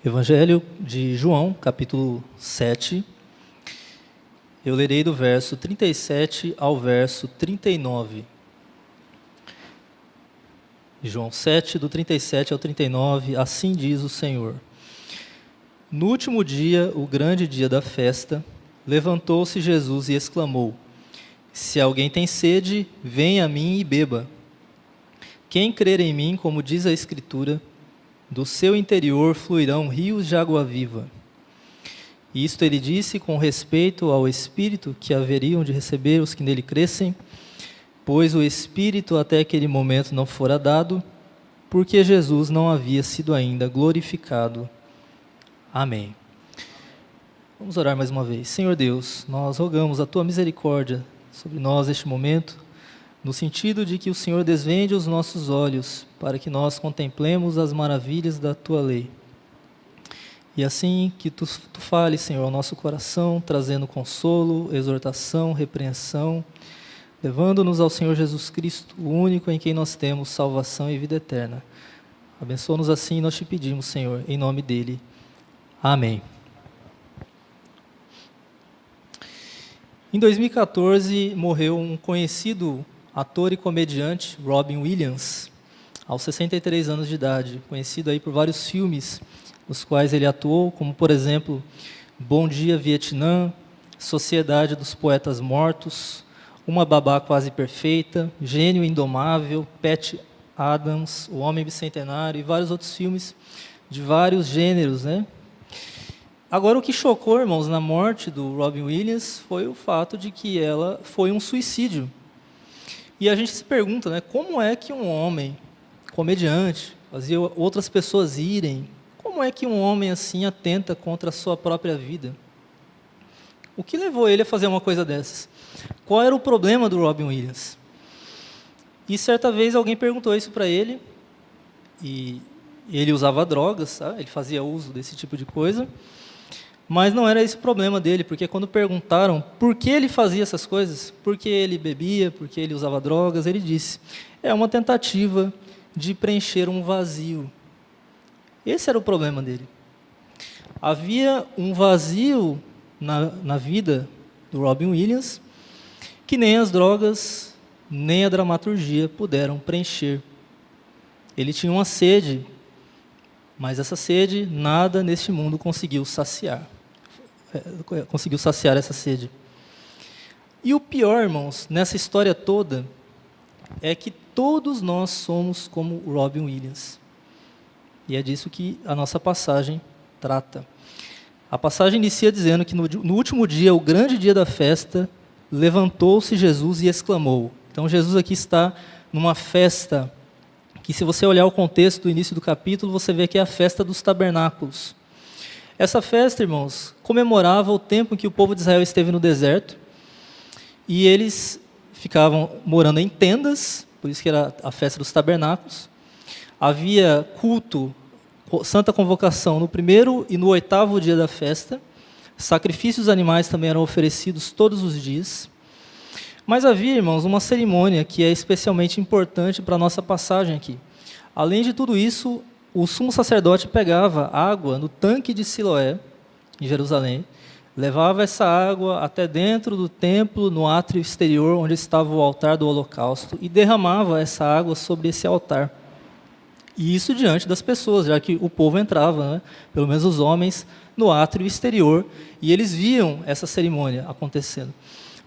Evangelho de João, capítulo 7. Eu lerei do verso 37 ao verso 39. João 7, do 37 ao 39, assim diz o Senhor. No último dia, o grande dia da festa, levantou-se Jesus e exclamou: Se alguém tem sede, venha a mim e beba. Quem crer em mim, como diz a Escritura, do seu interior fluirão rios de água viva. Isto ele disse com respeito ao Espírito que haveriam de receber os que nele crescem, pois o Espírito até aquele momento não fora dado, porque Jesus não havia sido ainda glorificado. Amém. Vamos orar mais uma vez. Senhor Deus, nós rogamos a Tua misericórdia sobre nós neste momento, no sentido de que o Senhor desvende os nossos olhos para que nós contemplemos as maravilhas da Tua lei. E assim que Tu fales, Senhor, ao nosso coração, trazendo consolo, exortação, repreensão, levando-nos ao Senhor Jesus Cristo, o único em quem nós temos salvação e vida eterna. Abençoa-nos assim, nós te pedimos, Senhor, em nome dEle. Amém. Em 2014, morreu um conhecido ator e comediante, Robin Williams, aos 63 anos de idade, conhecido aí por vários filmes nos quais ele atuou, como, por exemplo, Bom Dia, Vietnã, Sociedade dos Poetas Mortos, Uma Babá Quase Perfeita, Gênio Indomável, Patch Adams, O Homem Bicentenário e vários outros filmes de vários gêneros, né? Agora, o que chocou, irmãos, na morte do Robin Williams foi o fato de que ela foi um suicídio. E a gente se pergunta, né, como é que um homem comediante fazia outras pessoas irem? Como é que um homem assim atenta contra a sua própria vida? O que levou ele a fazer uma coisa dessas? Qual era o problema do Robin Williams? E certa vez alguém perguntou isso para ele, e ele usava drogas, tá? Ele fazia uso desse tipo de coisa, mas não era esse o problema dele, porque quando perguntaram por que ele fazia essas coisas, por que ele bebia, por que ele usava drogas, ele disse: é uma tentativa de preencher um vazio. Esse era o problema dele. Havia um vazio na vida do Robin Williams que nem as drogas, nem a dramaturgia puderam preencher. Ele tinha uma sede, mas essa sede nada neste mundo conseguiu saciar. Conseguiu saciar essa sede. E o pior, irmãos, nessa história toda, é que todos nós somos como o Robin Williams. E é disso que a nossa passagem trata. A passagem inicia dizendo que no último dia, o grande dia da festa, levantou-se Jesus e exclamou. Então Jesus aqui está numa festa que, se você olhar o contexto do início do capítulo, você vê que é a festa dos tabernáculos. Essa festa, irmãos, comemorava o tempo em que o povo de Israel esteve no deserto, e eles ficavam morando em tendas, por isso que era a festa dos tabernáculos. Havia culto, santa convocação, no primeiro e no 8º dia da festa. Sacrifícios animais também eram oferecidos todos os dias. Mas havia, irmãos, uma cerimônia que é especialmente importante para a nossa passagem aqui. Além de tudo isso, o sumo sacerdote pegava água no tanque de Siloé, em Jerusalém, levava essa água até dentro do templo, no átrio exterior, onde estava o altar do holocausto, e derramava essa água sobre esse altar. E isso diante das pessoas, já que o povo entrava, né, pelo menos os homens, no átrio exterior, e eles viam essa cerimônia acontecendo.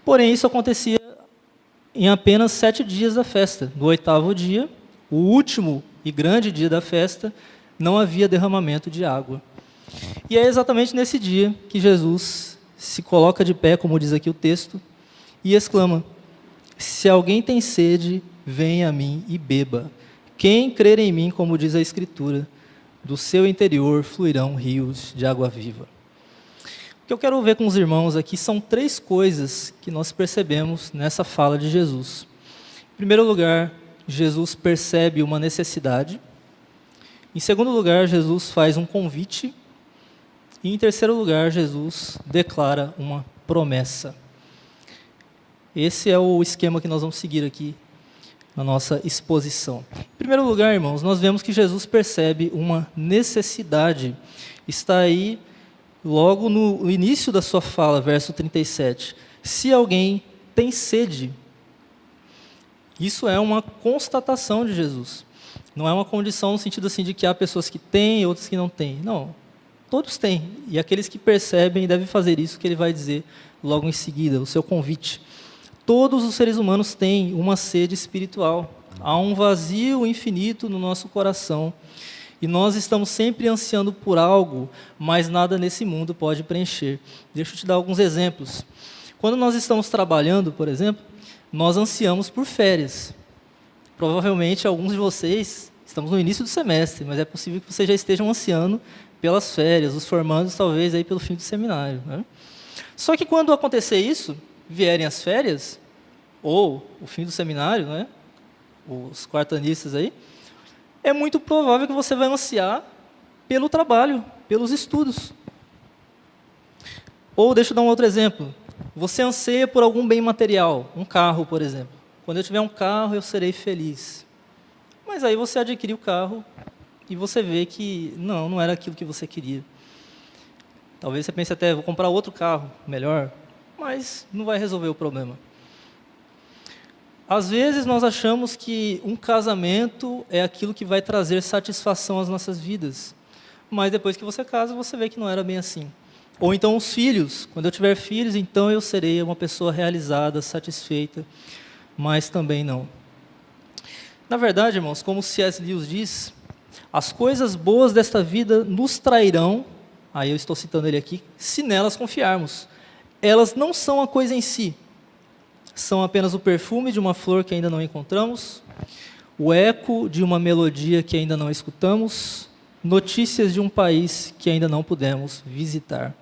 Porém, isso acontecia em apenas 7 dias da festa. No 8º dia, o último e grande dia da festa, não havia derramamento de água. E é exatamente nesse dia que Jesus se coloca de pé, como diz aqui o texto, e exclama: se alguém tem sede, venha a mim e beba. Quem crer em mim, como diz a Escritura, do seu interior fluirão rios de água viva. O que eu quero ver com os irmãos aqui são 3 coisas que nós percebemos nessa fala de Jesus. Em primeiro lugar, Jesus percebe uma necessidade. Em segundo lugar, Jesus faz um convite. E em terceiro lugar, Jesus declara uma promessa. Esse é o esquema que nós vamos seguir aqui na nossa exposição. Em primeiro lugar, irmãos, nós vemos que Jesus percebe uma necessidade. Está aí logo no início da sua fala, verso 37. Se alguém tem sede, isso é uma constatação de Jesus. Não é uma condição no sentido assim de que há pessoas que têm e outras que não têm. Não, todos têm. E aqueles que percebem devem fazer isso que ele vai dizer logo em seguida, o seu convite. Todos os seres humanos têm uma sede espiritual. Há um vazio infinito no nosso coração. E nós estamos sempre ansiando por algo, mas nada nesse mundo pode preencher. Deixa eu te dar alguns exemplos. Quando nós estamos trabalhando, por exemplo, nós ansiamos por férias. Provavelmente alguns de vocês, estamos no início do semestre, mas é possível que vocês já estejam ansiando pelas férias, os formandos talvez aí pelo fim do seminário, né? Só que quando acontecer isso, vierem as férias, ou o fim do seminário, né? Os quartanistas aí, é muito provável que você vai ansiar pelo trabalho, pelos estudos. Ou, deixa eu dar um outro exemplo, você anseia por algum bem material, um carro, por exemplo. Quando eu tiver um carro, eu serei feliz. Mas aí você adquire o carro e você vê que não era aquilo que você queria. Talvez você pense até, vou comprar outro carro melhor, mas não vai resolver o problema. Às vezes nós achamos que um casamento é aquilo que vai trazer satisfação às nossas vidas. Mas depois que você casa, você vê que não era bem assim. Ou então os filhos. Quando eu tiver filhos, então eu serei uma pessoa realizada, satisfeita. Mas também não. Na verdade, irmãos, como C.S. Lewis diz, as coisas boas desta vida nos trairão, aí eu estou citando ele aqui, se nelas confiarmos. Elas não são a coisa em si, são apenas o perfume de uma flor que ainda não encontramos, o eco de uma melodia que ainda não escutamos, notícias de um país que ainda não pudemos visitar.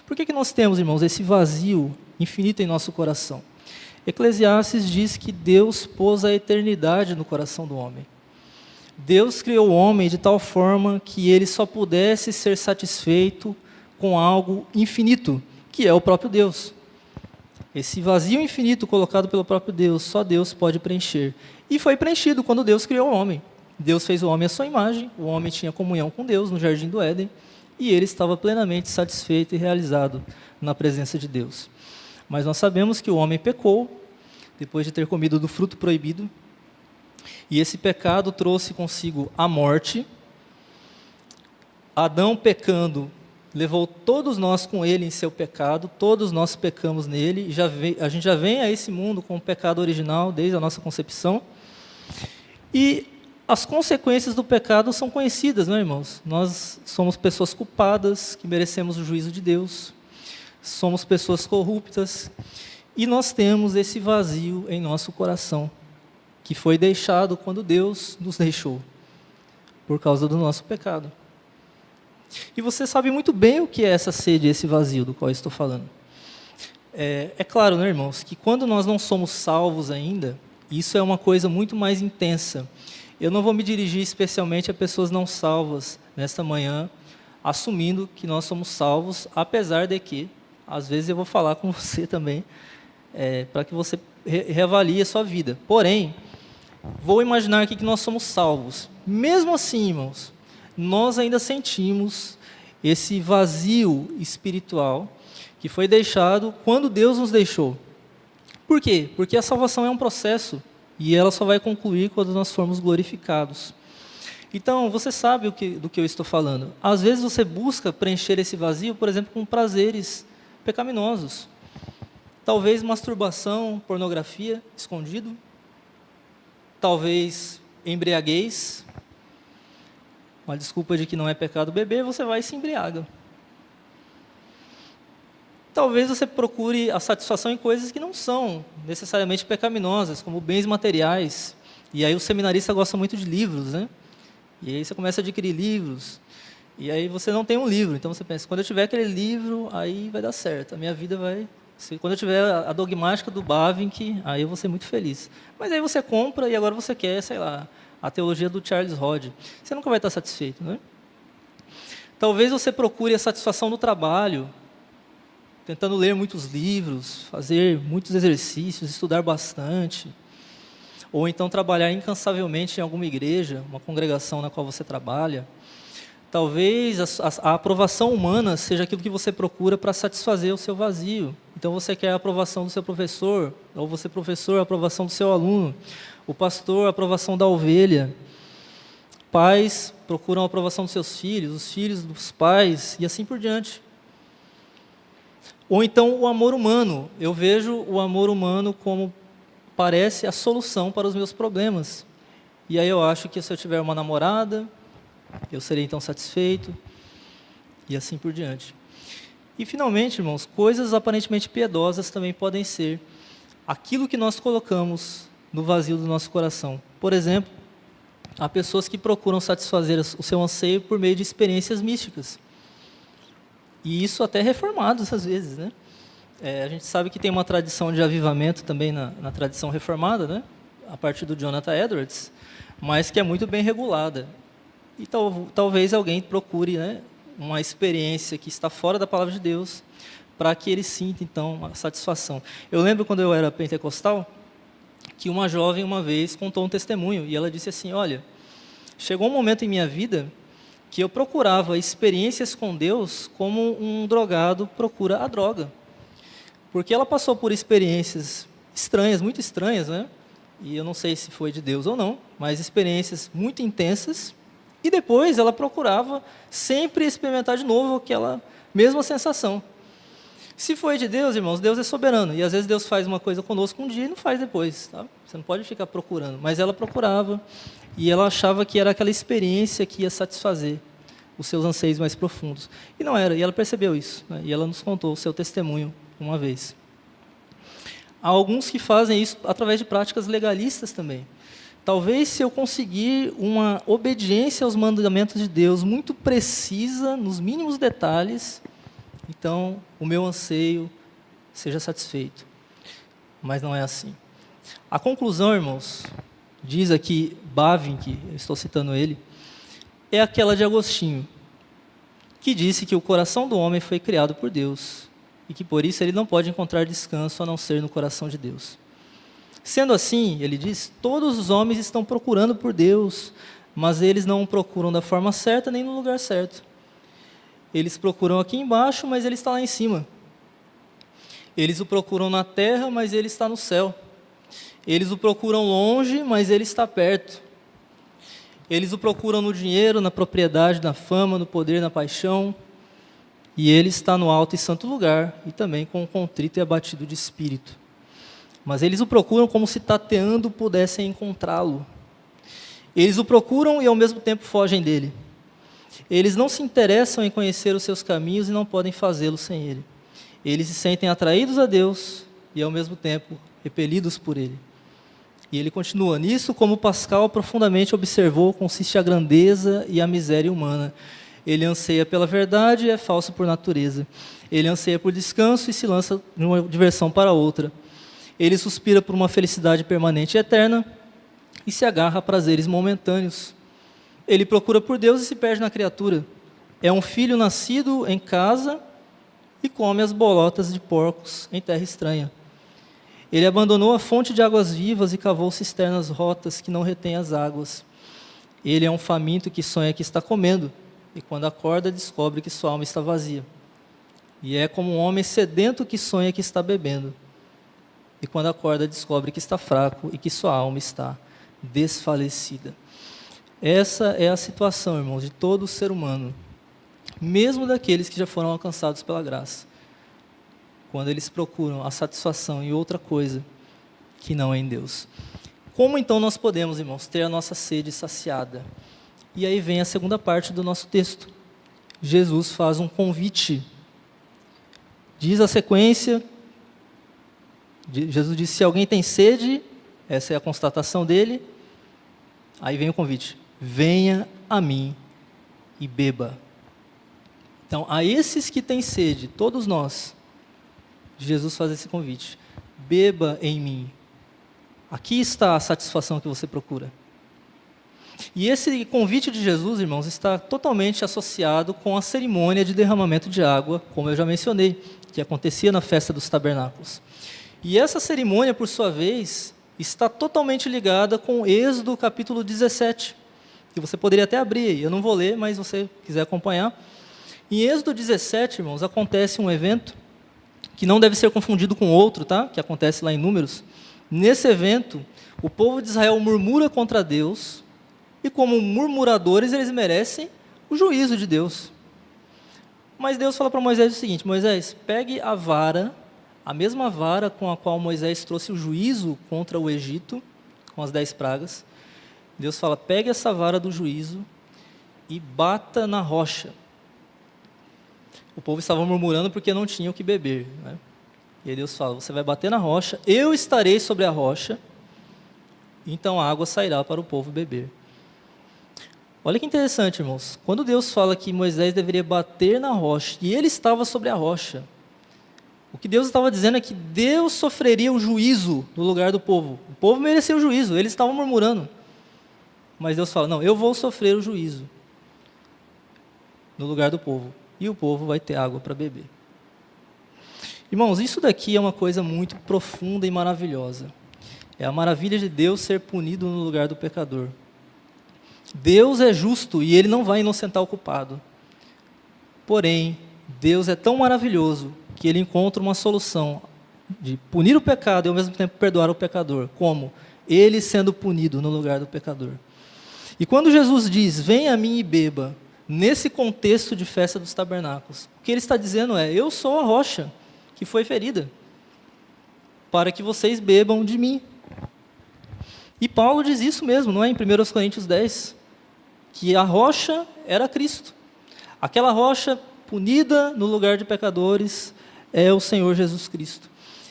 Por que nós temos, irmãos, esse vazio infinito em nosso coração? Eclesiastes diz que Deus pôs a eternidade no coração do homem. Deus criou o homem de tal forma que ele só pudesse ser satisfeito com algo infinito, que é o próprio Deus. Esse vazio infinito colocado pelo próprio Deus, só Deus pode preencher. E foi preenchido quando Deus criou o homem. Deus fez o homem à sua imagem, o homem tinha comunhão com Deus no jardim do Éden, e ele estava plenamente satisfeito e realizado na presença de Deus. Mas nós sabemos que o homem pecou, depois de ter comido do fruto proibido, e esse pecado trouxe consigo a morte. Adão pecando levou todos nós com ele em seu pecado, todos nós pecamos nele, a gente já vem a esse mundo com o pecado original desde a nossa concepção, e as consequências do pecado são conhecidas, não é, irmãos? Nós somos pessoas culpadas, que merecemos o juízo de Deus, somos pessoas corruptas, e nós temos esse vazio em nosso coração, que foi deixado quando Deus nos deixou, por causa do nosso pecado. E você sabe muito bem o que é essa sede, esse vazio do qual eu estou falando. É claro, né, irmãos, que quando nós não somos salvos ainda, isso é uma coisa muito mais intensa. Eu não vou me dirigir especialmente a pessoas não salvas nesta manhã, assumindo que nós somos salvos, apesar de que, às vezes eu vou falar com você também, para que você reavalie a sua vida. Porém, vou imaginar aqui que nós somos salvos. Mesmo assim, irmãos, nós ainda sentimos esse vazio espiritual que foi deixado quando Deus nos deixou. Por quê? Porque a salvação é um processo e ela só vai concluir quando nós formos glorificados. Então, você sabe do que eu estou falando. Às vezes você busca preencher esse vazio, por exemplo, com prazeres pecaminosos. Talvez masturbação, pornografia, escondido. Talvez embriaguez. Uma desculpa de que não é pecado beber, você vai e se embriaga. Talvez você procure a satisfação em coisas que não são necessariamente pecaminosas, como bens materiais. E aí o seminarista gosta muito de livros, né? E aí você começa a adquirir livros. E aí você não tem um livro, então você pensa, quando eu tiver aquele livro, aí vai dar certo. A minha vida vai... Quando eu tiver a dogmática do Bavinck, aí eu vou ser muito feliz. Mas aí você compra e agora você quer, sei lá, a teologia do Charles Hodge. Você nunca vai estar satisfeito, não é? Talvez você procure a satisfação no trabalho, tentando ler muitos livros, fazer muitos exercícios, estudar bastante. ou então trabalhar incansavelmente em alguma igreja, uma congregação na qual você trabalha. Talvez a aprovação humana seja aquilo que você procura para satisfazer o seu vazio. Então você quer a aprovação do seu professor, ou você, professor, a aprovação do seu aluno, o pastor, a aprovação da ovelha. Pais procuram a aprovação dos seus filhos, os filhos dos pais, e assim por diante. Ou então o amor humano. Eu vejo o amor humano como parece a solução para os meus problemas. E aí eu acho que se eu tiver uma namorada, eu serei então satisfeito, e assim por diante. E finalmente, irmãos, coisas aparentemente piedosas também podem ser aquilo que nós colocamos no vazio do nosso coração. Por exemplo, há pessoas que procuram satisfazer o seu anseio por meio de experiências místicas. E isso até reformados às vezes, né? A gente sabe que tem uma tradição de avivamento também na tradição reformada, né? A partir do Jonathan Edwards, mas que é muito bem regulada. E talvez alguém procure, né, uma experiência que está fora da palavra de Deus para que ele sinta, então, a satisfação. Eu lembro quando eu era pentecostal, que uma jovem uma vez contou um testemunho e ela disse assim, olha, chegou um momento em minha vida que eu procurava experiências com Deus como um drogado procura a droga. Porque ela passou por experiências estranhas, muito estranhas, né? E eu não sei se foi de Deus ou não, mas experiências muito intensas. E depois ela procurava sempre experimentar de novo aquela mesma sensação. Se foi de Deus, irmãos, Deus é soberano. E às vezes Deus faz uma coisa conosco um dia e não faz depois. Tá? Você não pode ficar procurando. Mas ela procurava e ela achava que era aquela experiência que ia satisfazer os seus anseios mais profundos. E não era, e ela percebeu isso. Né? E ela nos contou o seu testemunho uma vez. Há alguns que fazem isso através de práticas legalistas também. Talvez se eu conseguir uma obediência aos mandamentos de Deus muito precisa, nos mínimos detalhes, então o meu anseio seja satisfeito. Mas não é assim. A conclusão, irmãos, diz aqui Bavinck, eu estou citando ele, é aquela de Agostinho, que disse que o coração do homem foi criado por Deus e que por isso ele não pode encontrar descanso a não ser no coração de Deus. Sendo assim, ele diz, todos os homens estão procurando por Deus, mas eles não o procuram da forma certa nem no lugar certo. Eles procuram aqui embaixo, mas ele está lá em cima. Eles o procuram na terra, mas ele está no céu. Eles o procuram longe, mas ele está perto. Eles o procuram no dinheiro, na propriedade, na fama, no poder, na paixão. E ele está no alto e santo lugar, e também com o contrito e abatido de espírito. Mas eles o procuram como se tateando pudessem encontrá-lo. Eles o procuram e ao mesmo tempo fogem dele. Eles não se interessam em conhecer os seus caminhos e não podem fazê-lo sem ele. Eles se sentem atraídos a Deus e ao mesmo tempo repelidos por ele. E ele continua, nisso como Pascal profundamente observou, consiste a grandeza e a miséria humana. Ele anseia pela verdade e é falso por natureza. Ele anseia por descanso e se lança de uma diversão para outra. Ele suspira por uma felicidade permanente e eterna e se agarra a prazeres momentâneos. Ele procura por Deus e se perde na criatura. É um filho nascido em casa e come as bolotas de porcos em terra estranha. Ele abandonou a fonte de águas vivas e cavou cisternas rotas que não retêm as águas. Ele é um faminto que sonha que está comendo e quando acorda descobre que sua alma está vazia. E é como um homem sedento que sonha que está bebendo. E quando acorda, descobre que está fraco e que sua alma está desfalecida. Essa é a situação, irmãos, de todo ser humano, mesmo daqueles que já foram alcançados pela graça, quando eles procuram a satisfação em outra coisa que não é em Deus. Como então nós podemos, irmãos, ter a nossa sede saciada? E aí vem a segunda parte do nosso texto. Jesus faz um convite. Diz a sequência... Jesus disse, se alguém tem sede, essa é a constatação dele, aí vem o convite, venha a mim e beba. Então, a esses que têm sede, todos nós, Jesus faz esse convite, beba em mim. Aqui está a satisfação que você procura. E esse convite de Jesus, irmãos, está totalmente associado com a cerimônia de derramamento de água, como eu já mencionei, que acontecia na festa dos tabernáculos. E essa cerimônia, por sua vez, está totalmente ligada com Êxodo capítulo 17, que você poderia até abrir aí, eu não vou ler, mas se você quiser acompanhar. Em Êxodo 17, irmãos, acontece um evento que não deve ser confundido com outro, tá? Que acontece lá em Números. Nesse evento, o povo de Israel murmura contra Deus, e como murmuradores, eles merecem o juízo de Deus. Mas Deus fala para Moisés o seguinte: Moisés, pegue a vara, a mesma vara com a qual Moisés trouxe o juízo contra o Egito, com as 10 pragas. Deus fala, pegue essa vara do juízo e bata na rocha. O povo estava murmurando porque não tinha o que beber, né? E aí Deus fala, você vai bater na rocha, eu estarei sobre a rocha, então a água sairá para o povo beber. Olha que interessante, irmãos. Quando Deus fala que Moisés deveria bater na rocha, e ele estava sobre a rocha, o que Deus estava dizendo é que Deus sofreria o juízo no lugar do povo. O povo merecia o juízo, eles estavam murmurando. Mas Deus fala, não, eu vou sofrer o juízo no lugar do povo. E o povo vai ter água para beber. Irmãos, isso daqui é uma coisa muito profunda e maravilhosa. É a maravilha de Deus ser punido no lugar do pecador. Deus é justo e Ele não vai inocentar o culpado. Porém, Deus é tão maravilhoso que Ele encontra uma solução de punir o pecado e ao mesmo tempo perdoar o pecador. Como? Ele sendo punido no lugar do pecador. E quando Jesus diz, venha a mim e beba, nesse contexto de festa dos tabernáculos, o que Ele está dizendo é, eu sou a rocha que foi ferida, para que vocês bebam de mim. E Paulo diz isso mesmo, não é? Em 1 Coríntios 10, que a rocha era Cristo. Aquela rocha punida no lugar de pecadores é o Senhor Jesus Cristo.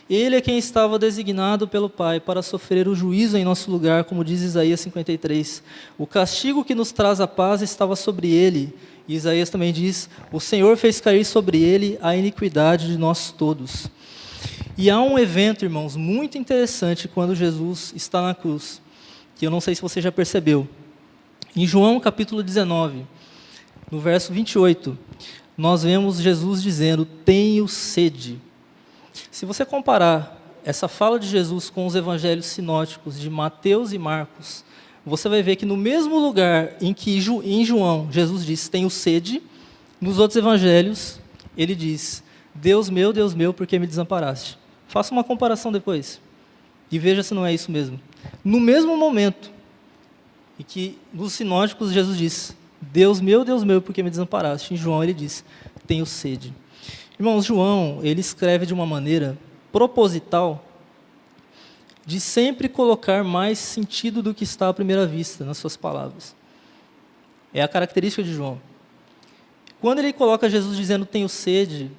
Ele é quem estava designado pelo Pai para sofrer o juízo em nosso lugar, como diz Isaías 53. O castigo que nos traz a paz estava sobre ele. E Isaías também diz, o Senhor fez cair sobre ele a iniquidade de nós todos. E há um evento, irmãos, muito interessante quando Jesus está na cruz, que eu não sei se você já percebeu. Em João capítulo 19, no verso 28, nós vemos Jesus dizendo, tenho sede. Se você comparar essa fala de Jesus com os evangelhos sinóticos de Mateus e Marcos, você vai ver que no mesmo lugar em que em João Jesus diz, tenho sede, nos outros evangelhos ele diz, Deus meu, por que me desamparaste? Faça uma comparação depois e veja se não é isso mesmo. No mesmo momento em que nos sinóticos Jesus diz, Deus meu, por que me desamparaste? Em João ele diz, tenho sede. Irmãos, João, ele escreve de uma maneira proposital de sempre colocar mais sentido do que está à primeira vista nas suas palavras. É a característica de João. Quando ele coloca Jesus dizendo tenho sede,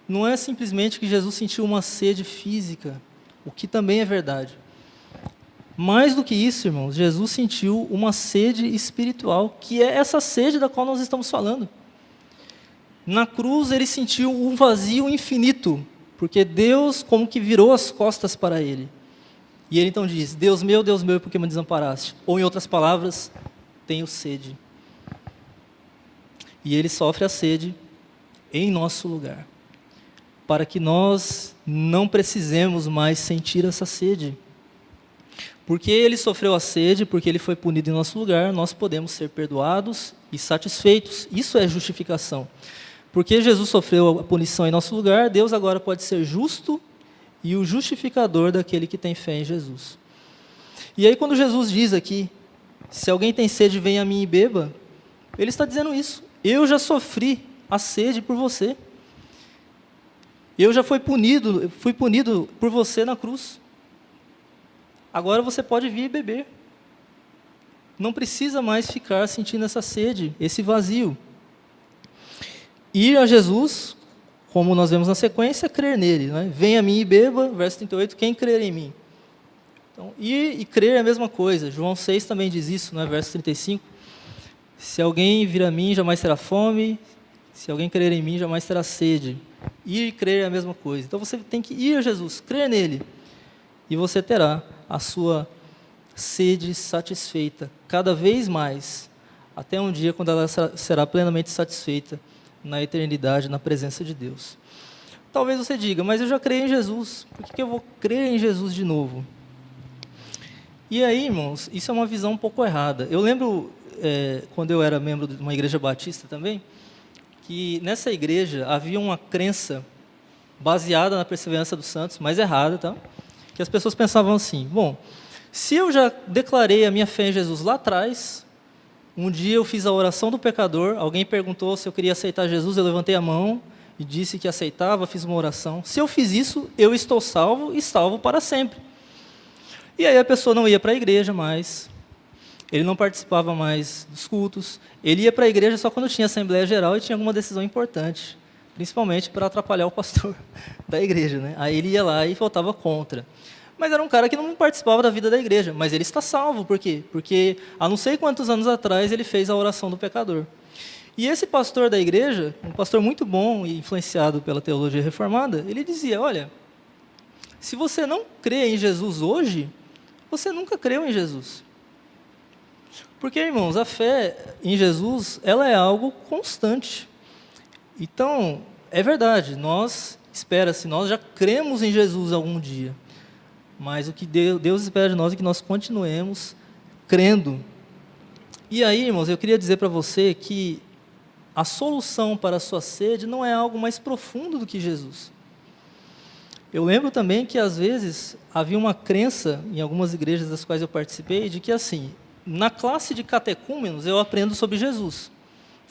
não é simplesmente que Jesus sentiu uma sede física, o que também é verdade. Mais do que isso, irmãos, Jesus sentiu uma sede espiritual, que é essa sede da qual nós estamos falando. Na cruz ele sentiu um vazio infinito, porque Deus como que virou as costas para ele. E ele então diz, Deus meu, por que me desamparaste? Ou em outras palavras, tenho sede. E ele sofre a sede em nosso lugar, para que nós não precisemos mais sentir essa sede. Porque ele sofreu a sede, porque ele foi punido em nosso lugar, nós podemos ser perdoados e satisfeitos. Isso é justificação. Porque Jesus sofreu a punição em nosso lugar, Deus agora pode ser justo e o justificador daquele que tem fé em Jesus. E aí quando Jesus diz aqui, se alguém tem sede, venha a mim e beba, ele está dizendo isso. Eu já sofri a sede por você. Eu já fui punido por você na cruz. Agora você pode vir e beber. Não precisa mais ficar sentindo essa sede, esse vazio. Ir a Jesus, como nós vemos na sequência, é crer nele. Né? Venha a mim e beba, verso 38, quem crer em mim? Então, ir e crer é a mesma coisa. João 6 também diz isso, né? Verso 35. Se alguém vir a mim, jamais terá fome. Se alguém crer em mim, jamais terá sede. Ir e crer é a mesma coisa. Então você tem que ir a Jesus, crer nele. E você terá a sua sede satisfeita, cada vez mais, até um dia quando ela será plenamente satisfeita na eternidade, na presença de Deus. Talvez você diga, mas eu já creio em Jesus, por que eu vou crer em Jesus de novo? E aí, irmãos, isso é uma visão um pouco errada. Eu lembro, quando eu era membro de uma igreja batista também, que nessa igreja havia uma crença baseada na perseverança dos santos, mas errada, tá? Que as pessoas pensavam assim: bom, se eu já declarei a minha fé em Jesus lá atrás, um dia eu fiz a oração do pecador, alguém perguntou se eu queria aceitar Jesus, eu levantei a mão e disse que aceitava, fiz uma oração. Se eu fiz isso, eu estou salvo e salvo para sempre. E aí a pessoa não ia para a igreja mais, ele não participava mais dos cultos, ele ia para a igreja só quando tinha Assembleia Geral e tinha alguma decisão importante, principalmente para atrapalhar o pastor da igreja, né? Aí ele ia lá e votava contra. Mas era um cara que não participava da vida da igreja, mas ele está salvo, por quê? Porque há não sei quantos anos atrás ele fez a oração do pecador. E esse pastor da igreja, um pastor muito bom e influenciado pela teologia reformada, ele dizia: olha, se você não crê em Jesus hoje, você nunca creu em Jesus. Porque, irmãos, a fé em Jesus, ela é algo constante. Então, é verdade, nós já cremos em Jesus algum dia. Mas o que Deus espera de nós é que nós continuemos crendo. E aí, irmãos, eu queria dizer para você que a solução para a sua sede não é algo mais profundo do que Jesus. Eu lembro também que, às vezes, havia uma crença, em algumas igrejas das quais eu participei, de que, assim, na classe de catecúmenos, eu aprendo sobre Jesus.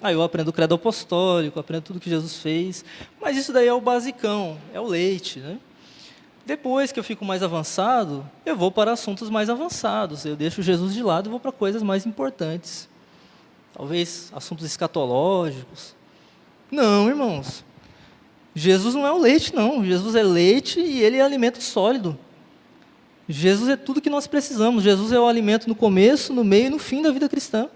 Aí eu aprendo o credo apostólico, aprendo tudo que Jesus fez, mas isso daí é o basicão, é o leite, né? Depois que eu fico mais avançado, eu vou para assuntos mais avançados, eu deixo Jesus de lado e vou para coisas mais importantes. Talvez assuntos escatológicos. Não, irmãos. Jesus não é o leite, não. Jesus é leite e ele é alimento sólido. Jesus é tudo que nós precisamos. Jesus é o alimento no começo, no meio e no fim da vida cristã.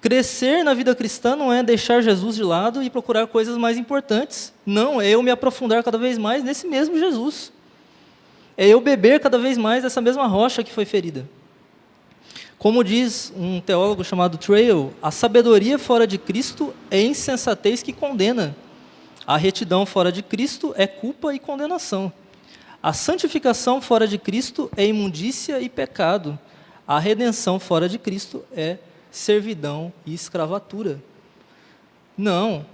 Crescer na vida cristã não é deixar Jesus de lado e procurar coisas mais importantes. Não, é eu me aprofundar cada vez mais nesse mesmo Jesus. É eu beber cada vez mais dessa mesma rocha que foi ferida. Como diz um teólogo chamado Trail, a sabedoria fora de Cristo é insensatez que condena. A retidão fora de Cristo é culpa e condenação. A santificação fora de Cristo é imundícia e pecado. A redenção fora de Cristo é servidão e escravatura. Não,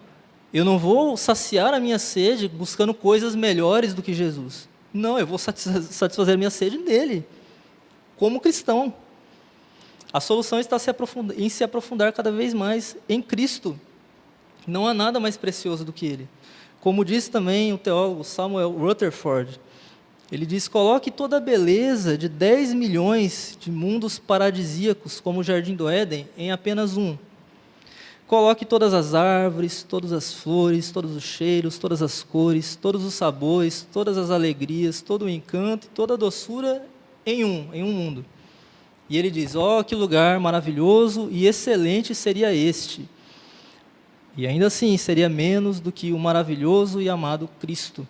eu não vou saciar a minha sede buscando coisas melhores do que Jesus. Não, eu vou satisfazer a minha sede nele, como cristão. A solução está em se aprofundar cada vez mais em Cristo. Não há nada mais precioso do que ele. Como diz também o teólogo Samuel Rutherford, ele diz: coloque toda a beleza de 10 milhões de mundos paradisíacos, como o Jardim do Éden, em apenas um. Coloque todas as árvores, todas as flores, todos os cheiros, todas as cores, todos os sabores, todas as alegrias, todo o encanto e toda a doçura em um mundo. E ele diz: ó, que lugar maravilhoso e excelente seria este. E ainda assim, seria menos do que o maravilhoso e amado Cristo,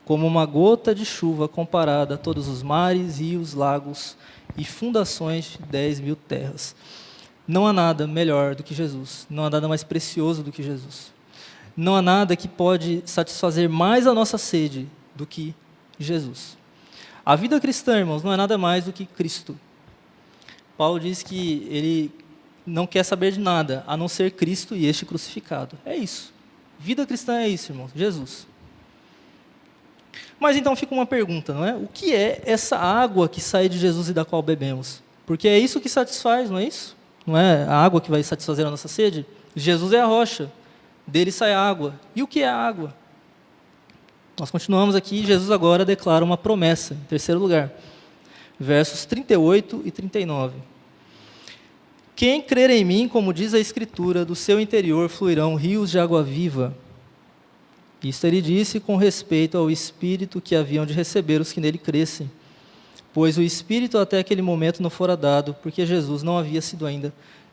como uma gota de chuva comparada a todos os mares, rios, lagos e fundações de 10.000 terras. Não há nada melhor do que Jesus, não há nada mais precioso do que Jesus. Não há nada que pode satisfazer mais a nossa sede do que Jesus. A vida cristã, irmãos, não é nada mais do que Cristo. Paulo diz que ele não quer saber de nada, a não ser Cristo e este crucificado. É isso. Vida cristã é isso, irmãos, Jesus. Mas então fica uma pergunta, não é? O que é essa água que sai de Jesus e da qual bebemos? Porque é isso que satisfaz, não é isso? Não é a água que vai satisfazer a nossa sede? Jesus é a rocha, dele sai a água. E o que é a água? Nós continuamos aqui, Jesus agora declara uma promessa, em terceiro lugar. Versos 38 e 39. Quem crer em mim, como diz a Escritura, do seu interior fluirão rios de água viva. Isto ele disse com respeito ao Espírito que haviam de receber os que nele crescem, pois o Espírito até aquele momento não fora dado, porque Jesus não havia sido ainda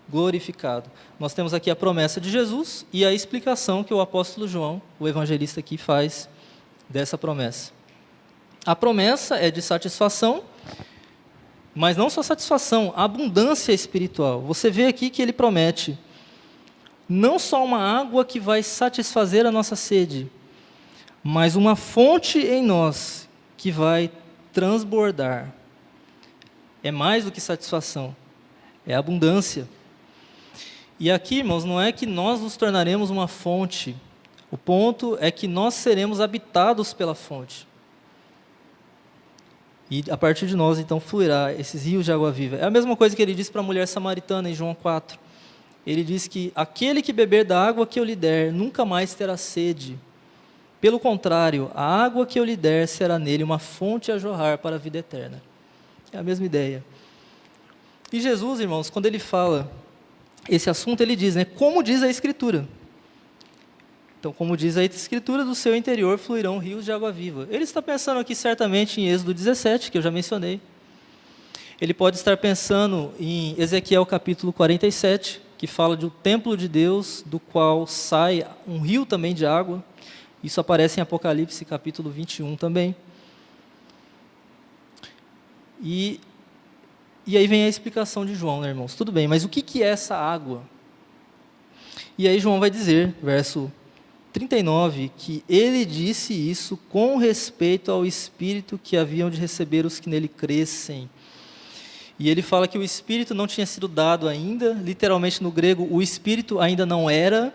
glorificado. Nós temos aqui a promessa de Jesus e a explicação que o apóstolo João, o evangelista aqui, faz dessa promessa. A promessa é de satisfação, mas não só satisfação, abundância espiritual. Você vê aqui que ele promete não só uma água que vai satisfazer a nossa sede, mas uma fonte em nós que vai transbordar. É mais do que satisfação, é abundância. E aqui, irmãos, não é que nós nos tornaremos uma fonte. O ponto é que nós seremos habitados pela fonte. E a partir de nós, então, fluirá esses rios de água viva. É a mesma coisa que ele disse para a mulher samaritana em João 4. Ele diz que aquele que beber da água que eu lhe der, nunca mais terá sede. Pelo contrário, a água que eu lhe der será nele uma fonte a jorrar para a vida eterna. É a mesma ideia. E Jesus, irmãos, quando ele fala esse assunto, ele diz, como diz a Escritura. Então, como diz a Escritura, do seu interior fluirão rios de água viva. Ele está pensando aqui certamente em Êxodo 17, que eu já mencionei. Ele pode estar pensando em Ezequiel capítulo 47, que fala do templo de Deus, do qual sai um rio também de água. Isso aparece em Apocalipse capítulo 21 também. E aí vem a explicação de João, irmãos. Tudo bem, mas o que é essa água? E aí João vai dizer, verso 39, que ele disse isso com respeito ao Espírito que haviam de receber os que nele crescem. E ele fala que o Espírito não tinha sido dado ainda, literalmente no grego, o Espírito ainda não era,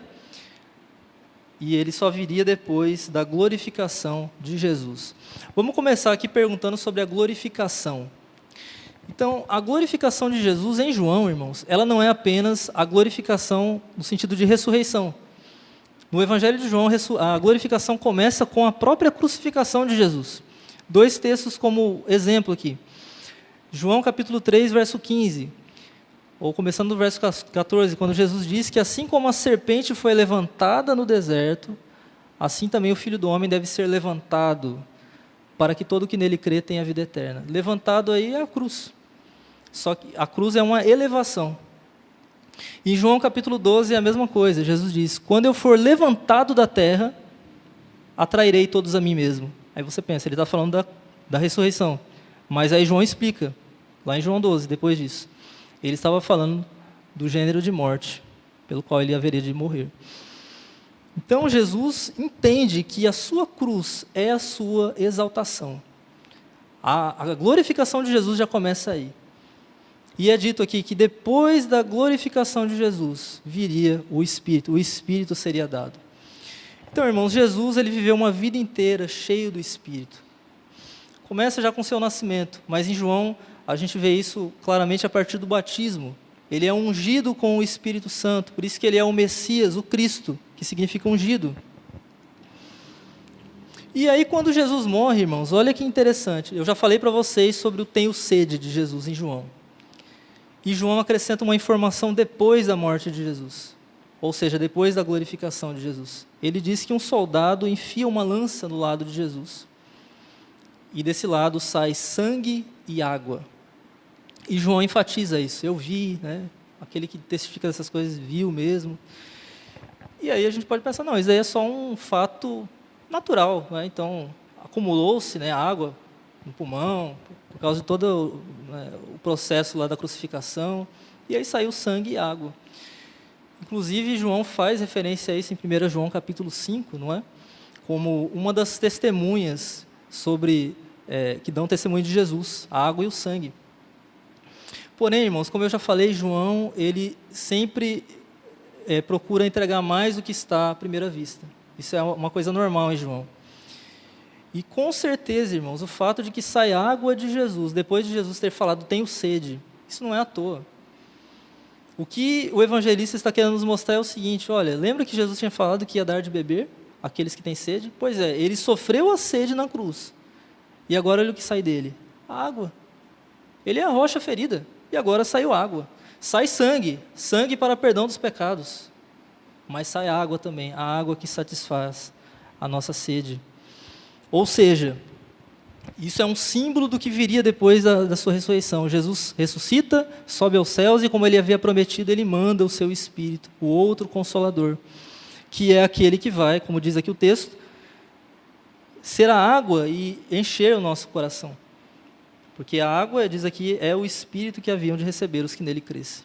e ele só viria depois da glorificação de Jesus. Vamos começar aqui perguntando sobre a glorificação. Então, a glorificação de Jesus em João, irmãos, ela não é apenas a glorificação no sentido de ressurreição. No Evangelho de João, a glorificação começa com a própria crucificação de Jesus. 2 textos como exemplo aqui. João capítulo 3, verso 15, ou começando do verso 14, quando Jesus diz que assim como a serpente foi levantada no deserto, assim também o Filho do Homem deve ser levantado, para que todo que nele crê tenha vida eterna. Levantado aí é a cruz. Só que a cruz é uma elevação. Em João capítulo 12 é a mesma coisa. Jesus diz, quando eu for levantado da terra, atrairei todos a mim mesmo. Aí você pensa, ele está falando da ressurreição. Mas aí João explica, lá em João 12, depois disso. Ele estava falando do gênero de morte, pelo qual ele haveria de morrer. Então Jesus entende que a sua cruz é a sua exaltação. A glorificação de Jesus já começa aí. E é dito aqui que depois da glorificação de Jesus, viria o Espírito seria dado. Então, irmãos, Jesus ele viveu uma vida inteira cheio do Espírito. Começa já com seu nascimento, mas em João a gente vê isso claramente a partir do batismo. Ele é ungido com o Espírito Santo, por isso que ele é o Messias, o Cristo, que significa ungido. E aí quando Jesus morre, irmãos, olha que interessante, eu já falei para vocês sobre o tenho sede de Jesus em João. E João acrescenta uma informação depois da morte de Jesus, ou seja, depois da glorificação de Jesus. Ele diz que um soldado enfia uma lança no lado de Jesus, e desse lado sai sangue e água. E João enfatiza isso, eu vi, aquele que testifica dessas coisas viu mesmo. E aí a gente pode pensar, não, isso aí é só um fato natural, então acumulou-se água no pulmão, por causa de todo o processo lá da crucificação, e aí saiu sangue e água. Inclusive, João faz referência a isso em 1 João capítulo 5, não é? Como uma das testemunhas que dão testemunho de Jesus, a água e o sangue. Porém, irmãos, como eu já falei, João, ele sempre procura entregar mais do que está à primeira vista. Isso é uma coisa normal em João. E com certeza, irmãos, o fato de que sai água de Jesus, depois de Jesus ter falado, tenho sede, isso não é à toa. O que o evangelista está querendo nos mostrar é o seguinte, olha, lembra que Jesus tinha falado que ia dar de beber àqueles que têm sede? Pois é, ele sofreu a sede na cruz. E agora olha o que sai dele, a água. Ele é a rocha ferida, e agora saiu água. Sai sangue para perdão dos pecados. Mas sai água também, a água que satisfaz a nossa sede. Ou seja, isso é um símbolo do que viria depois da sua ressurreição. Jesus ressuscita, sobe aos céus e, como ele havia prometido, ele manda o seu Espírito, o outro Consolador, que é aquele que vai, como diz aqui o texto, ser a água e encher o nosso coração. Porque a água, diz aqui, é o Espírito que haviam de receber os que nele crescem.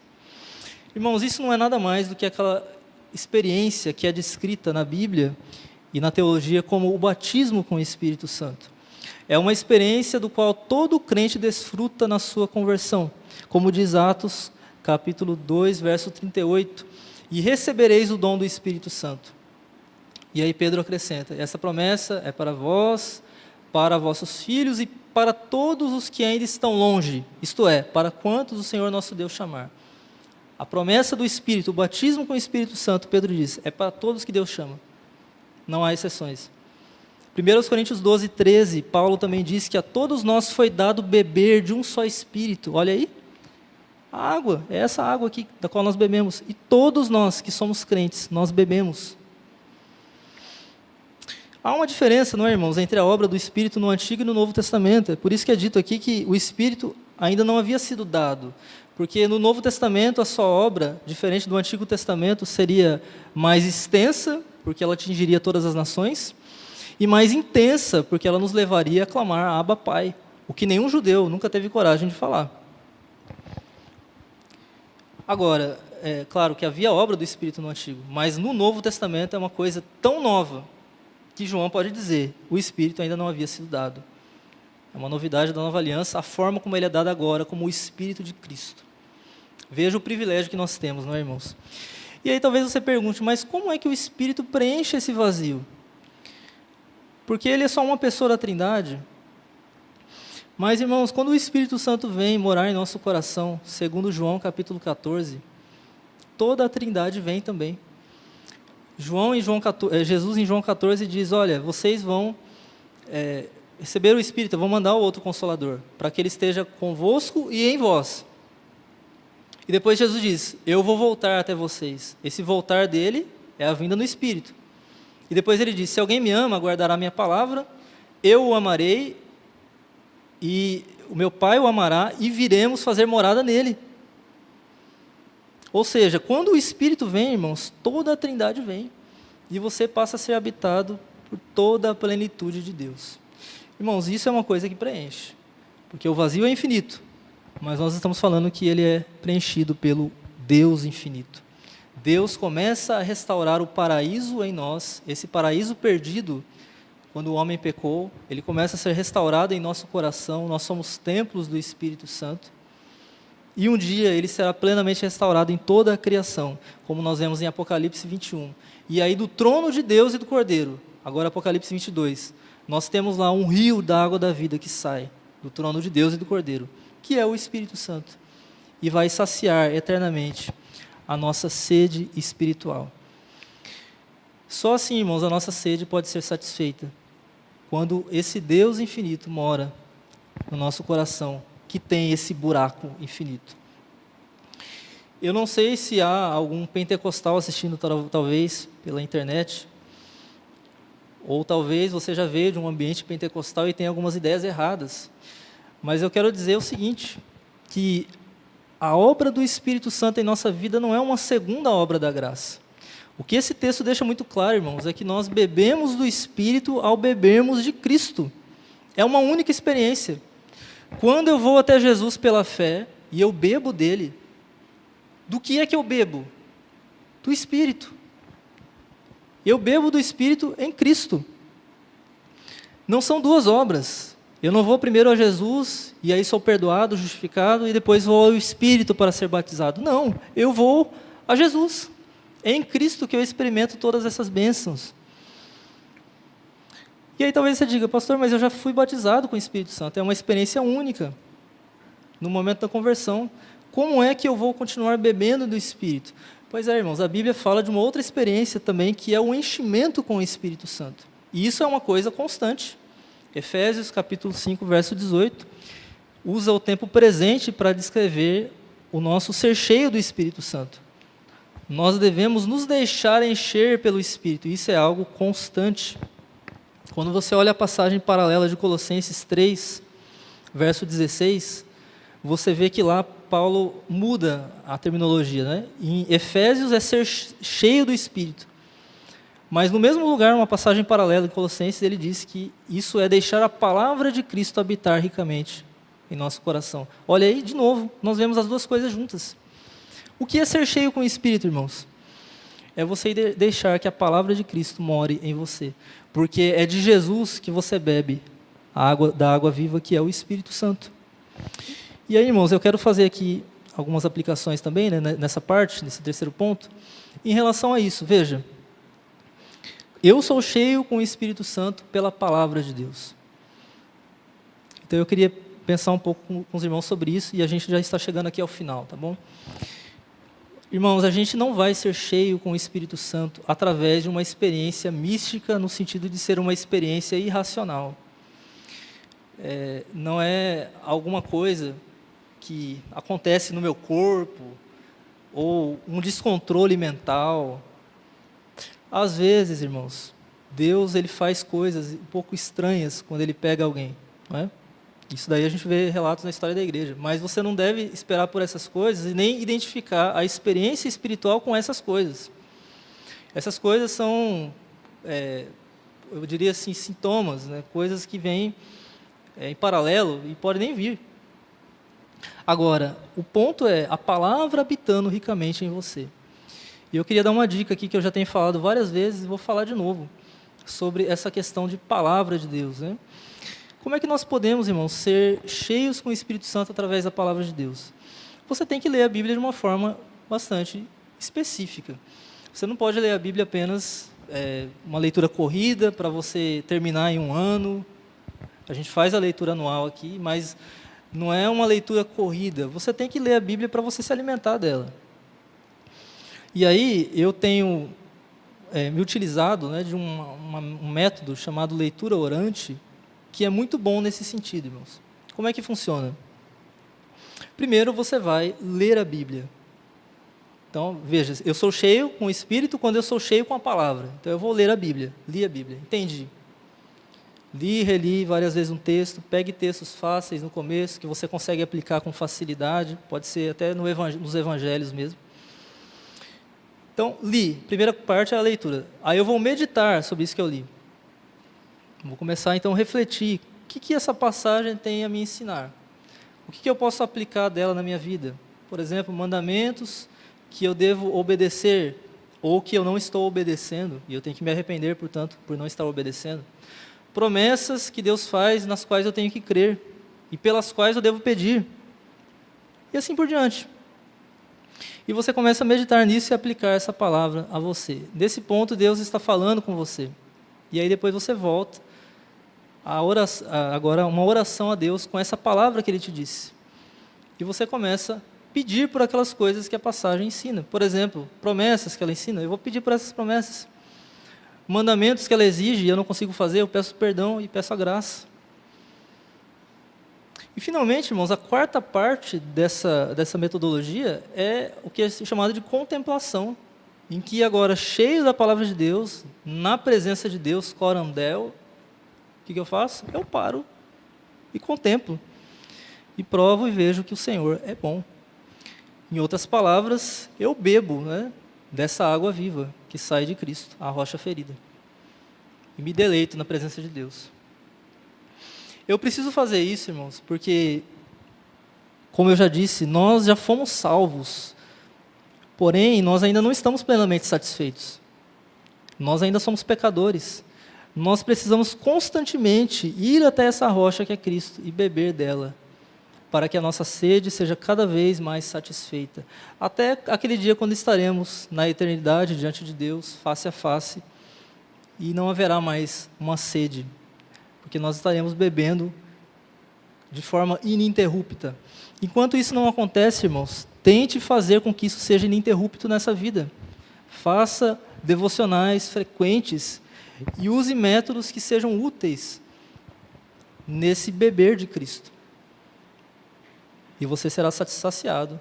Irmãos, isso não é nada mais do que aquela experiência que é descrita na Bíblia e na teologia como o batismo com o Espírito Santo. É uma experiência do qual todo crente desfruta na sua conversão. Como diz Atos, capítulo 2, verso 38. E recebereis o dom do Espírito Santo. E aí Pedro acrescenta, essa promessa é para vós, para vossos filhos e para todos os que ainda estão longe, isto é, para quantos o Senhor nosso Deus chamar. A promessa do Espírito, o batismo com o Espírito Santo, Pedro diz, é para todos que Deus chama. Não há exceções. 1 Coríntios 12, 13, Paulo também diz que a todos nós foi dado beber de um só Espírito. Olha aí, a água, é essa água aqui da qual nós bebemos. E todos nós que somos crentes, nós bebemos. Há uma diferença, não é, irmãos, entre a obra do Espírito no Antigo e no Novo Testamento. É por isso que é dito aqui que o Espírito ainda não havia sido dado. Porque no Novo Testamento a sua obra, diferente do Antigo Testamento, seria mais extensa, porque ela atingiria todas as nações, e mais intensa, porque ela nos levaria a clamar Abba Pai, o que nenhum judeu nunca teve coragem de falar. Agora, é claro que havia obra do Espírito no Antigo, mas no Novo Testamento é uma coisa tão nova, que João pode dizer, o Espírito ainda não havia sido dado. É uma novidade da nova aliança, a forma como ele é dado agora, como o Espírito de Cristo. Veja o privilégio que nós temos, não é, irmãos? E aí talvez você pergunte, mas como é que o Espírito preenche esse vazio? Porque ele é só uma pessoa da Trindade. Mas, irmãos, quando o Espírito Santo vem morar em nosso coração, segundo João capítulo 14, toda a Trindade vem também. Jesus em João 14 diz, olha, vocês vão receber o Espírito, eu vou mandar o outro Consolador, para que ele esteja convosco e em vós. E depois Jesus diz, eu vou voltar até vocês. Esse voltar dele é a vinda no Espírito. E depois ele diz, se alguém me ama, guardará minha palavra, eu o amarei, e o meu Pai o amará, e viremos fazer morada nele. Ou seja, quando o Espírito vem, irmãos, toda a Trindade vem. E você passa a ser habitado por toda a plenitude de Deus. Irmãos, isso é uma coisa que preenche. Porque o vazio é infinito. Mas nós estamos falando que ele é preenchido pelo Deus infinito. Deus começa a restaurar o paraíso em nós. Esse paraíso perdido, quando o homem pecou, ele começa a ser restaurado em nosso coração. Nós somos templos do Espírito Santo. E um dia ele será plenamente restaurado em toda a criação, como nós vemos em Apocalipse 21. E aí do trono de Deus e do Cordeiro, agora Apocalipse 22, nós temos lá um rio da água da vida que sai do trono de Deus e do Cordeiro, que é o Espírito Santo, e vai saciar eternamente a nossa sede espiritual. Só assim, irmãos, a nossa sede pode ser satisfeita, quando esse Deus infinito mora no nosso coração, que tem esse buraco infinito. Eu não sei se há algum pentecostal assistindo talvez pela internet, ou talvez você já veio de um ambiente pentecostal e tem algumas ideias erradas. Mas eu quero dizer o seguinte, que a obra do Espírito Santo em nossa vida não é uma segunda obra da graça. O que esse texto deixa muito claro, irmãos, é que nós bebemos do Espírito ao bebermos de Cristo. É uma única experiência. Quando eu vou até Jesus pela fé e eu bebo dele, do que é que eu bebo? Do Espírito. Eu bebo do Espírito em Cristo. Não são duas obras. Eu não vou primeiro a Jesus e aí sou perdoado, justificado e depois vou ao Espírito para ser batizado. Não, eu vou a Jesus. É em Cristo que eu experimento todas essas bênçãos. E aí talvez você diga, pastor, mas eu já fui batizado com o Espírito Santo. É uma experiência única no momento da conversão. Como é que eu vou continuar bebendo do Espírito? Pois é, irmãos, a Bíblia fala de uma outra experiência também, que é o enchimento com o Espírito Santo. E isso é uma coisa constante. Efésios capítulo 5, verso 18, usa o tempo presente para descrever o nosso ser cheio do Espírito Santo. Nós devemos nos deixar encher pelo Espírito. Isso é algo constante. Quando você olha a passagem paralela de Colossenses 3, verso 16, você vê que lá Paulo muda a terminologia, né? Em Efésios é ser cheio do Espírito. Mas no mesmo lugar, uma passagem paralela em Colossenses, ele diz que isso é deixar a palavra de Cristo habitar ricamente em nosso coração. Olha aí, de novo, nós vemos as duas coisas juntas. O que é ser cheio com o Espírito, irmãos? É você deixar que a palavra de Cristo more em você. Porque é de Jesus que você bebe. da água viva, que é o Espírito Santo. E aí, irmãos, eu quero fazer aqui algumas aplicações também, né, nessa parte, nesse terceiro ponto, em relação a isso. Veja, eu sou cheio com o Espírito Santo pela palavra de Deus. Então eu queria pensar um pouco com os irmãos sobre isso, e a gente já está chegando aqui ao final, tá bom? Irmãos, a gente não vai ser cheio com o Espírito Santo através de uma experiência mística, no sentido de ser uma experiência irracional. Não é alguma coisa que acontece no meu corpo, ou um descontrole mental. Às vezes, irmãos, Deus ele faz coisas um pouco estranhas quando Ele pega alguém, não é? Isso daí a gente vê relatos na história da igreja. Mas você não deve esperar por essas coisas e nem identificar a experiência espiritual com essas coisas. Essas coisas são, eu diria assim, sintomas, né? Coisas que vêm em paralelo e podem nem vir. Agora, o ponto é a palavra habitando ricamente em você. E eu queria dar uma dica aqui que eu já tenho falado várias vezes e vou falar de novo sobre essa questão de palavra de Deus, né? Como é que nós podemos, irmãos, ser cheios com o Espírito Santo através da palavra de Deus? Você tem que ler a Bíblia de uma forma bastante específica. Você não pode ler a Bíblia apenas uma leitura corrida para você terminar em um ano. A gente faz a leitura anual aqui, mas não é uma leitura corrida. Você tem que ler a Bíblia para você se alimentar dela. E aí eu tenho me utilizado, né, de um método chamado leitura orante, que é muito bom nesse sentido, irmãos. Como é que funciona? Primeiro você vai ler a Bíblia. Então, veja, eu sou cheio com o Espírito quando eu sou cheio com a palavra. Então eu vou ler a Bíblia, li a Bíblia, entendi. Li e reli várias vezes um texto, pegue textos fáceis no começo, que você consegue aplicar com facilidade, pode ser até nos evangelhos mesmo. Então, li, primeira parte é a leitura. Aí eu vou meditar sobre isso que eu li. Vou começar então a refletir, o que essa passagem tem a me ensinar? O que eu posso aplicar dela na minha vida? Por exemplo, mandamentos que eu devo obedecer, ou que eu não estou obedecendo, e eu tenho que me arrepender, portanto, por não estar obedecendo. Promessas que Deus faz, nas quais eu tenho que crer, e pelas quais eu devo pedir. E assim por diante. E você começa a meditar nisso e aplicar essa palavra a você. Nesse ponto, Deus está falando com você. E aí depois você volta agora uma oração a Deus com essa palavra que Ele te disse. E você começa a pedir por aquelas coisas que a passagem ensina. Por exemplo, promessas que ela ensina, eu vou pedir por essas promessas. Mandamentos que ela exige e eu não consigo fazer, eu peço perdão e peço a graça. E finalmente, irmãos, a quarta parte dessa metodologia é o que é chamado de contemplação, em que agora, cheio da palavra de Deus, na presença de Deus, corandel, o que eu faço? Eu paro e contemplo. E provo e vejo que o Senhor é bom. Em outras palavras, eu bebo, né, dessa água viva que sai de Cristo, a rocha ferida. E me deleito na presença de Deus. Eu preciso fazer isso, irmãos, porque, como eu já disse, nós já fomos salvos. Porém, nós ainda não estamos plenamente satisfeitos. Nós ainda somos pecadores. Nós precisamos constantemente ir até essa rocha que é Cristo e beber dela, para que a nossa sede seja cada vez mais satisfeita. Até aquele dia quando estaremos na eternidade diante de Deus, face a face, e não haverá mais uma sede, porque nós estaremos bebendo de forma ininterrupta. Enquanto isso não acontece, irmãos, tente fazer com que isso seja ininterrupto nessa vida. Faça devocionais frequentes e use métodos que sejam úteis nesse beber de Cristo. E você será saciado.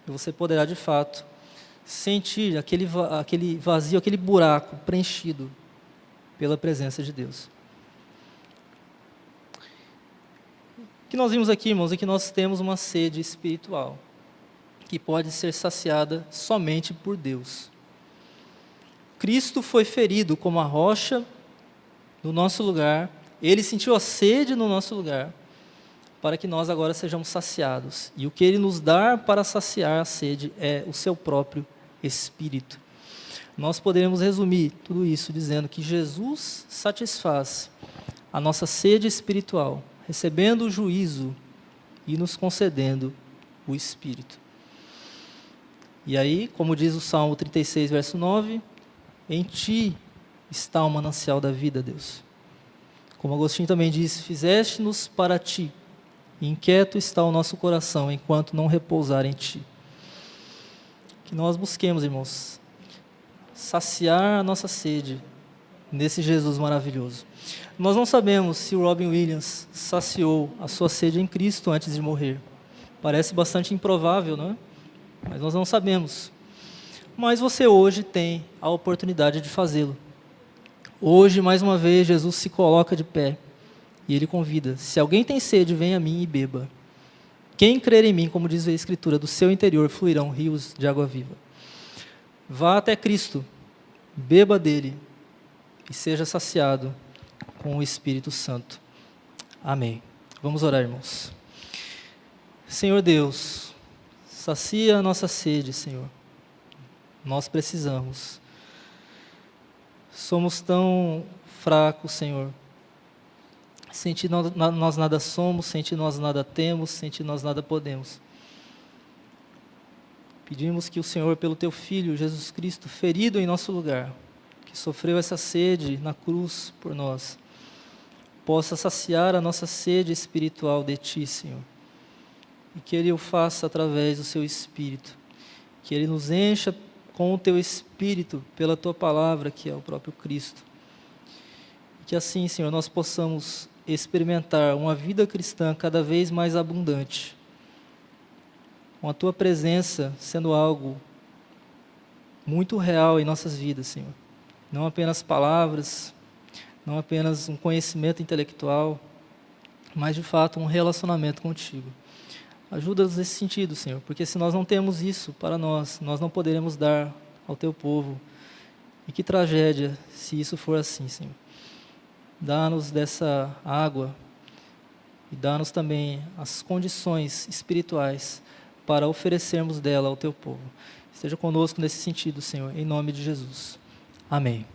E você poderá, de fato, sentir aquele vazio, aquele buraco preenchido pela presença de Deus. O que nós vimos aqui, irmãos, é que nós temos uma sede espiritual que pode ser saciada somente por Deus. Cristo foi ferido como a rocha no nosso lugar, Ele sentiu a sede no nosso lugar, para que nós agora sejamos saciados. E o que Ele nos dá para saciar a sede é o seu próprio Espírito. Nós poderemos resumir tudo isso dizendo que Jesus satisfaz a nossa sede espiritual, recebendo o juízo e nos concedendo o Espírito. E aí, como diz o Salmo 36, verso 9, em Ti está o manancial da vida, Deus. Como Agostinho também diz, fizeste-nos para Ti, e inquieto está o nosso coração, enquanto não repousar em Ti. Que nós busquemos, irmãos, saciar a nossa sede nesse Jesus maravilhoso. Nós não sabemos se o Robin Williams saciou a sua sede em Cristo antes de morrer. Parece bastante improvável, não é? Mas nós não sabemos. Mas você hoje tem a oportunidade de fazê-lo. Hoje, mais uma vez, Jesus se coloca de pé e Ele convida: se alguém tem sede, venha a mim e beba. Quem crer em mim, como diz a Escritura, do seu interior fluirão rios de água viva. Vá até Cristo, beba dele e seja saciado com o Espírito Santo. Amém. Vamos orar, irmãos. Senhor Deus, sacia a nossa sede, Senhor. Nós precisamos. Somos tão fracos, Senhor. Sem Ti nós nada somos, sem Ti nós nada temos, sem Ti nós nada podemos. Pedimos que o Senhor, pelo Teu Filho, Jesus Cristo, ferido em nosso lugar, que sofreu essa sede na cruz por nós, possa saciar a nossa sede espiritual de Ti, Senhor. E que Ele o faça através do Seu Espírito. Que Ele nos encha com o Teu Espírito pela Tua Palavra, que é o próprio Cristo. E que assim, Senhor, nós possamos experimentar uma vida cristã cada vez mais abundante, com a Tua presença sendo algo muito real em nossas vidas, Senhor. Não apenas palavras, não apenas um conhecimento intelectual, mas de fato um relacionamento contigo. Ajuda-nos nesse sentido, Senhor, porque se nós não temos isso para nós não poderemos dar ao Teu povo. E que tragédia se isso for assim, Senhor. Dá-nos dessa água e dá-nos também as condições espirituais para oferecermos dela ao Teu povo. Esteja conosco nesse sentido, Senhor, em nome de Jesus. Amém.